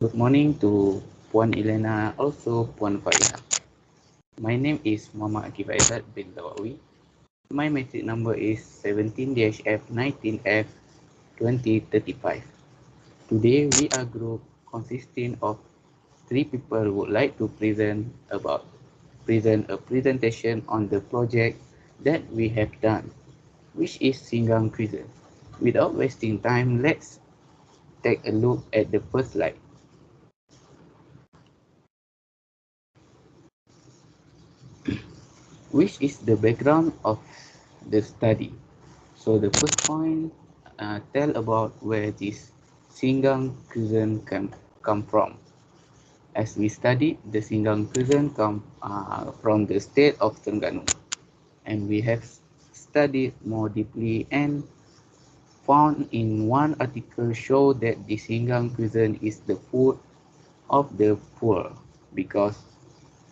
Good morning to Puan Ilyana, also Puan Fariha. My name is Muhammad AQIF bin ZAWAWI. My metric number is 17-F19F2035. Today we are group consisting of three people who would like to present a presentation on the project that we have done, which is Singgang Cuisine. Without wasting time, let's take a look at the first slide. Which is the background of the study. So the first point, tell about where this Singgang cuisine come from. As we studied, the Singgang cuisine come from the state of Terengganu, and we have studied more deeply and found in one article show that the Singgang cuisine is the food of the poor because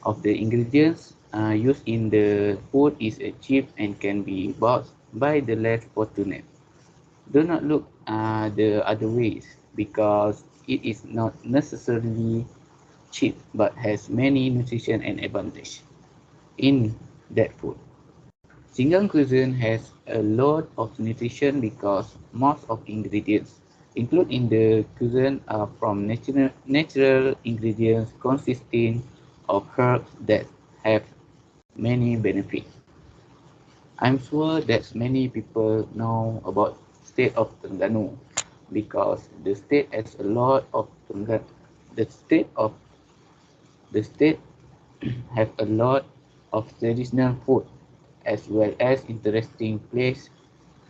of the ingredients used in the food is cheap and can be bought by the less fortunate. Do not look the other ways because it is not necessarily cheap but has many nutrition and advantage in that food. Singang cuisine has a lot of nutrition because most of ingredients included in the cuisine are from natural ingredients consisting of herbs that have many benefits. I'm sure that many people know about state of Terengganu because the state has a lot of the state of the state have a lot of traditional food as well as interesting place.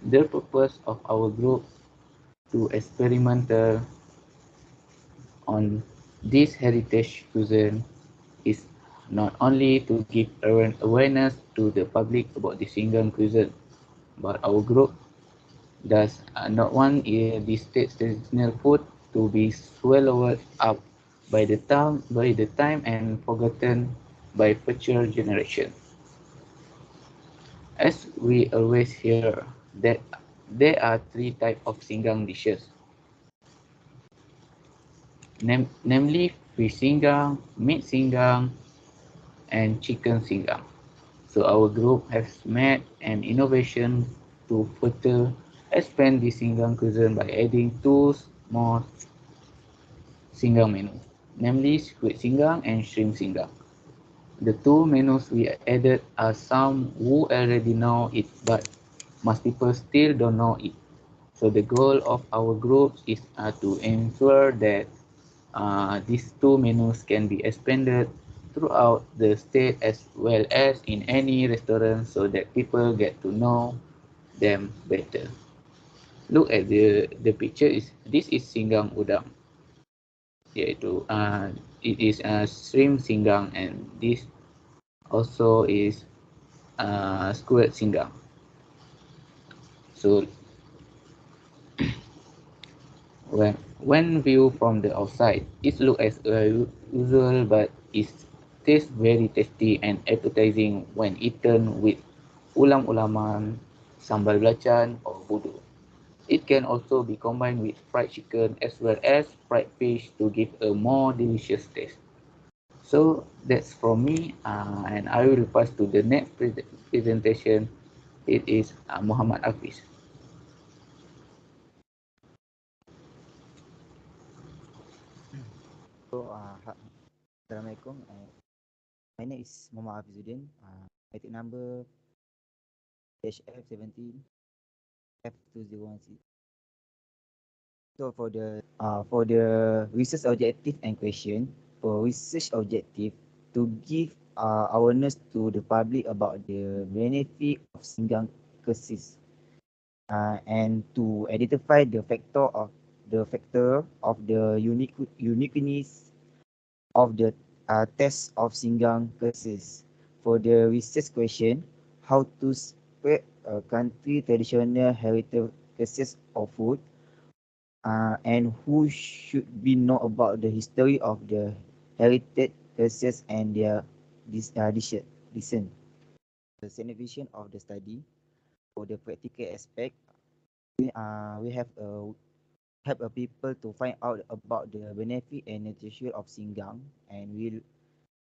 The purpose of our group to experiment on this heritage cuisine is not only to give awareness to the public about the Singang cuisine, but our group does not want the state's traditional food to be swallowed up by the time and forgotten by future generations. As we always hear that there are three types of Singang dishes, namely fish Singgang, meat Singgang, and chicken Singgang. So our group has made an innovation to further expand the Singgang cuisine by adding two more Singgang menus, namely squid Singgang and shrimp Singgang. The two menus we added are some who already know it, but most people still don't know it. So the goal of our group is to ensure that these two menus can be expanded throughout the state as well as in any restaurant so that people get to know them better. Look at the picture. This is Singgang Udang, yaitu it is shrimp Singgang, and this also is squid Singgang. So when viewed from the outside, it looks as usual, but it tastes very tasty and appetizing when eaten with ulam-ulaman, sambal belacan, or budu. It can also be combined with fried chicken as well as fried fish to give a more delicious taste. So that's from me, and I will pass to the next presentation. It is Muhammad Hafiz. So, Assalamualaikum. My name is Muhammad HAFIZUDDIN. Item number F17 F201C. So for the research objective and question, for research objective to give awareness to the public about the benefit of Singgang curses and to identify the uniqueness of the test of Singgang curses. For the research question, how to spread a country traditional heritage curses of food, and who should be know about the history of the heritage curses and their descent. The significance of the study for the practical aspect, we have help people to find out about the benefit and nutrition of Singgang, and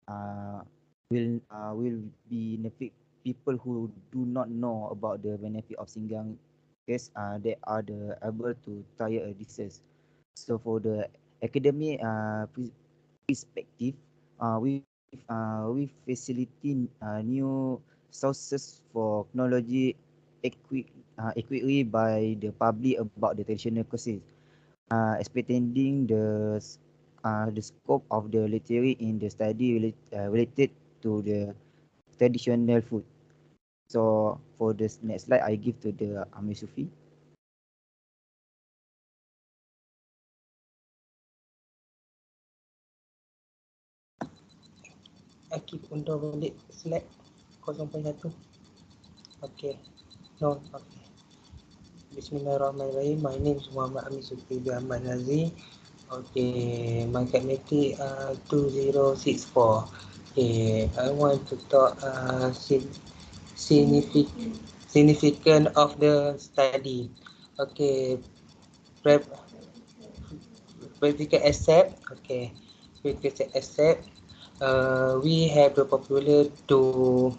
uh, will benefit people who do not know about the benefit of Singgang, because they are the able to try a research. So for the academic perspective, we facilitate new sources for knowledge equitably by the public about the traditional courses, expanding the scope of the literature in the study related to the traditional food. So for this next slide, I give to the Amir Sufi. AQIF undur balik slide 0.1. Okay. No, okay. Bismillahirrahmanirrahim. My name is Muhammad Amir Sufi bin Ahmad NAZRI. Okay, my mathematics 2064. Okay, I want to talk significant of the study. Okay, practical accept. Okay, practical accept. We have the popular to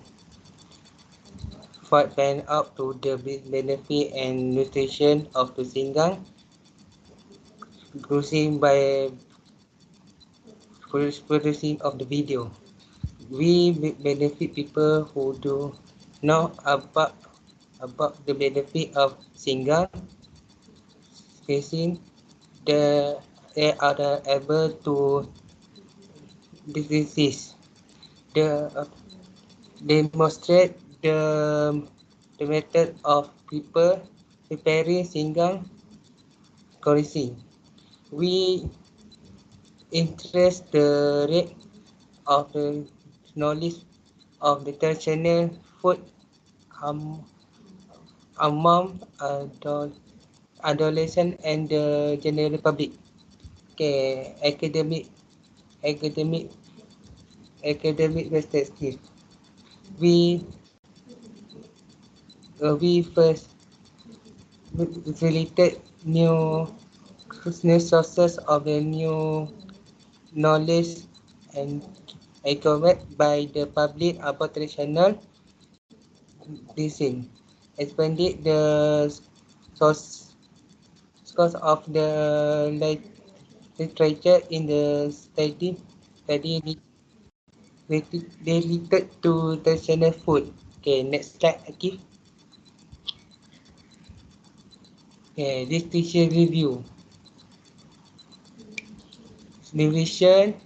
find out to the benefit and nutrition of the Singgang, producing by producing of the video. We benefit people who do know about the benefit of Singgang, facing they are able to disease. The demonstrate the method of people preparing Singgang cuisine. We interest the rate of the knowledge of the traditional food um, among adolescent and the general public. Okay, academic academic perspective. We we first related new sources of the new knowledge and acquired by the public about traditional cuisine. Expanded the source of the literature in the study related to traditional food. Okay, next slide, Akif. Okay, this teacher review. Nutrition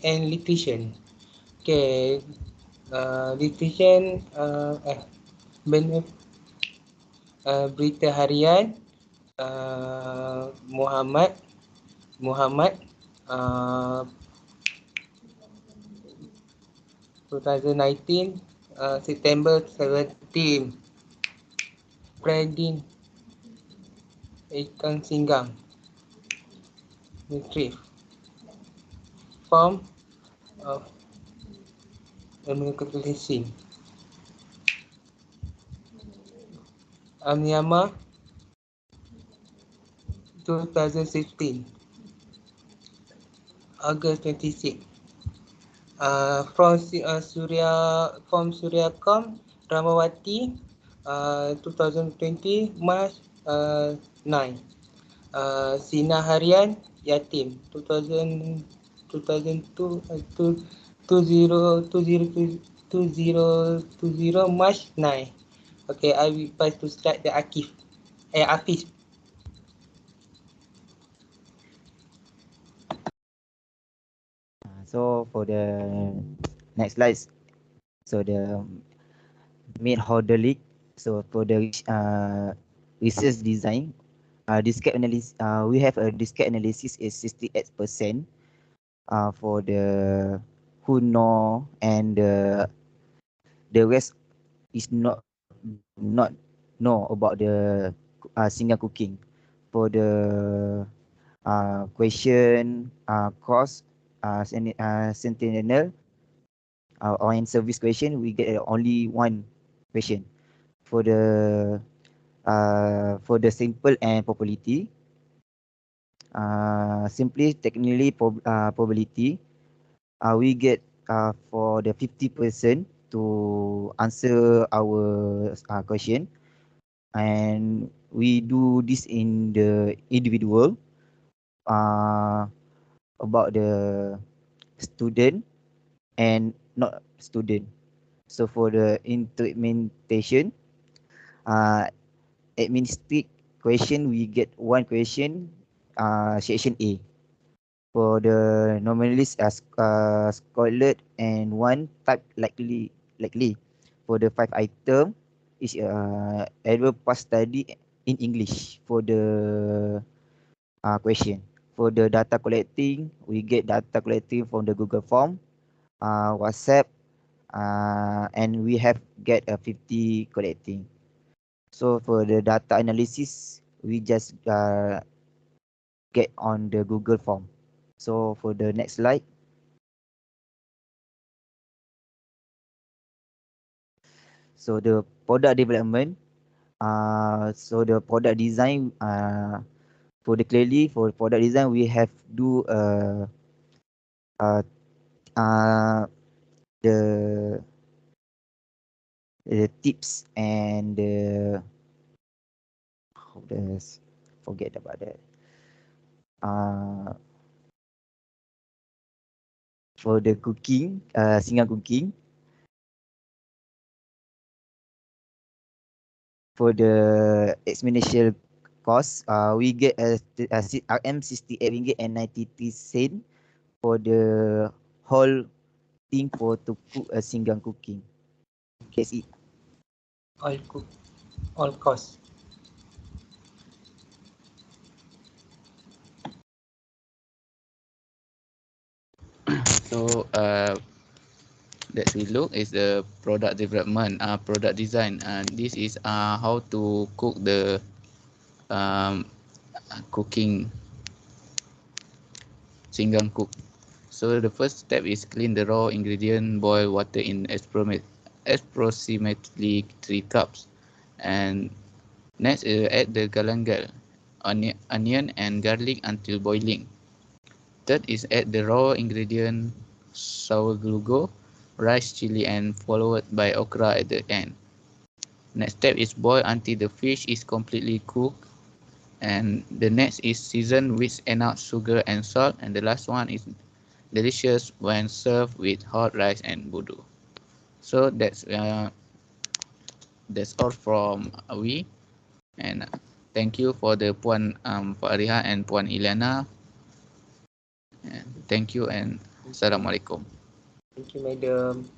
and nutrition. Okay, nutrition berita harian Muhammad uh, 2019 September 17 Branding ikan singgang retrieve form of communication Amiyama 2016 August 26 from Suryacom Ramawati 2020 March 9 Sina Harian Yatim 2000 2020 March 9. Okay, I will pass to start the Akif. Hafiz. So for the next slides, so the made hodolic. So for the research design, diskette analysis, we have a diskette analysis is 68% for the who know, and the rest is not know about the single cooking. For the question cost sentinel or in service question, we get only one question. For the simple and popularity, Simply technically probability, we get for the 50% to answer our question, and we do this in the individual about the student and not student. So for the implementation, administrative question, we get one question, section A. For the nominalist scholar and one type likely. For the 5 item is ever past study in English for the question. For the data collecting, we get data collecting from the Google form, WhatsApp, and we have get a 50 collecting. So for the data analysis, we just get on the Google form. So for the next slide. So the product development, so the product design, for the clearly for product design, we have do uh, uh, the the tips and the forget about that. For the cooking, Singgang cooking. For the exponential cost, we get a RM 68 ringgit and 93 cent for the whole thing for to cook a Singgang cooking. That's it. All cost. So that we look is the product development, product design. This is how to cook the cooking Singgang cook. So the first step is clean the raw ingredient, boil water in approximately 3 cups, and next add the galangal, onion and garlic until boiling. Third is add the raw ingredient sour glugo, rice, chili, and followed by okra at the end. Next step is boil until the fish is completely cooked, and the next is season with enough sugar and salt, and the last one is delicious when served with hot rice and budu. So that's all from we, and thank you for the Puan Fariha and Puan Ilyana, and thank you and Assalamualaikum. Thank you, madam.